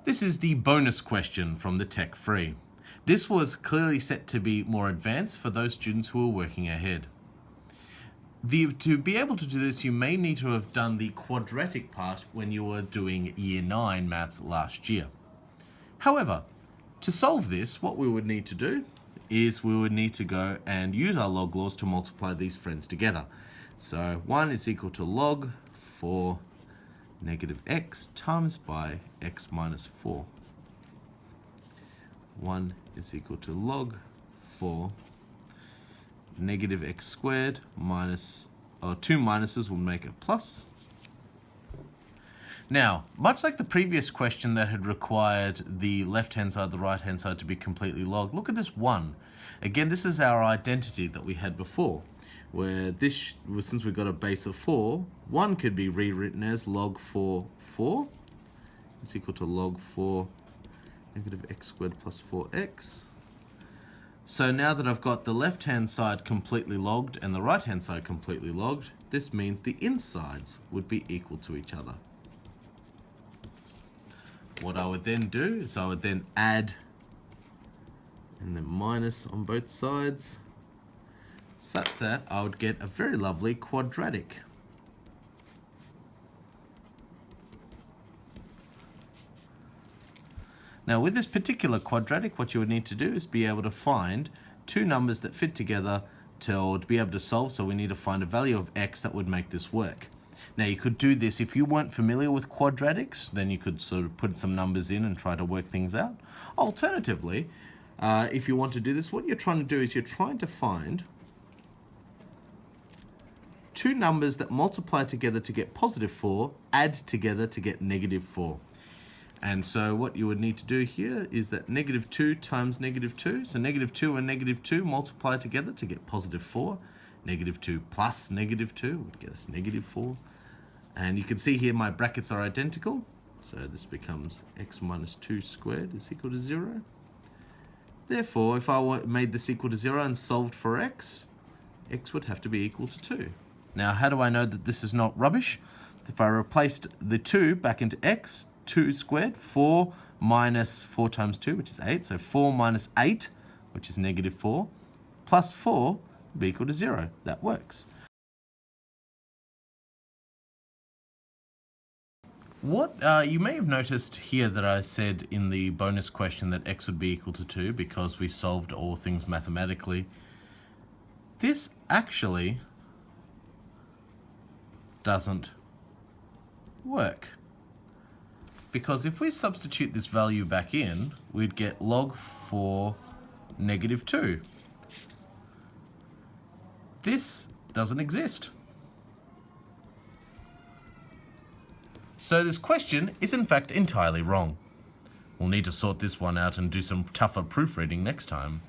This is the bonus question from the Tech Free. This was clearly set to be more advanced for those students who are working ahead. To be able to do this, you may need to have done the quadratic part when you were doing Year 9 maths last year. However, to solve this, what we would need to do is we would need to go and use our log laws to multiply these friends together. So 1 is equal to log 4 negative x times by x minus 4. 1 is equal to log 4 negative x squared minus, or two minuses will make a plus. Now, much like the previous question that had required the left-hand side, the right-hand side to be completely log, look at this 1. Again, this is our identity that we had before, where this, since we got a base of 4, 1 could be rewritten as log 4 is equal to log 4 negative x squared plus 4x. So now that I've got the left-hand side completely logged and the right-hand side completely logged, this means the insides would be equal to each other. What I would then do is I would then add and then minus on both sides, such that I would get a very lovely quadratic. Now with this particular quadratic, what you would need to do is be able to find two numbers that fit together to be able to solve, so we need to find a value of x that would make this work. Now you could do this if you weren't familiar with quadratics, then you could sort of put some numbers in and try to work things out. Alternatively, if you want to do this, what you're trying to do is you're trying to find two numbers that multiply together to get positive 4, add together to get negative 4. And so what you would need to do here is that negative 2 times negative 2. So negative 2 and negative 2 multiply together to get positive 4. Negative 2 plus negative 2 would get us negative 4. And you can see here my brackets are identical. So this becomes x minus 2 squared is equal to 0. Therefore, if I made this equal to 0 and solved for x, x would have to be equal to 2. Now, how do I know that this is not rubbish? If I replaced the 2 back into x, 2 squared, 4 minus 4 times 2, which is 8. So 4 minus 8, which is negative 4, plus 4 would be equal to 0. That works. What you may have noticed here that I said in the bonus question that x would be equal to 2 because we solved all things mathematically. This actually doesn't work. Because if we substitute this value back in, we'd get log 4 negative 2. This doesn't exist. So this question is in fact entirely wrong. We'll need to sort this one out and do some tougher proofreading next time.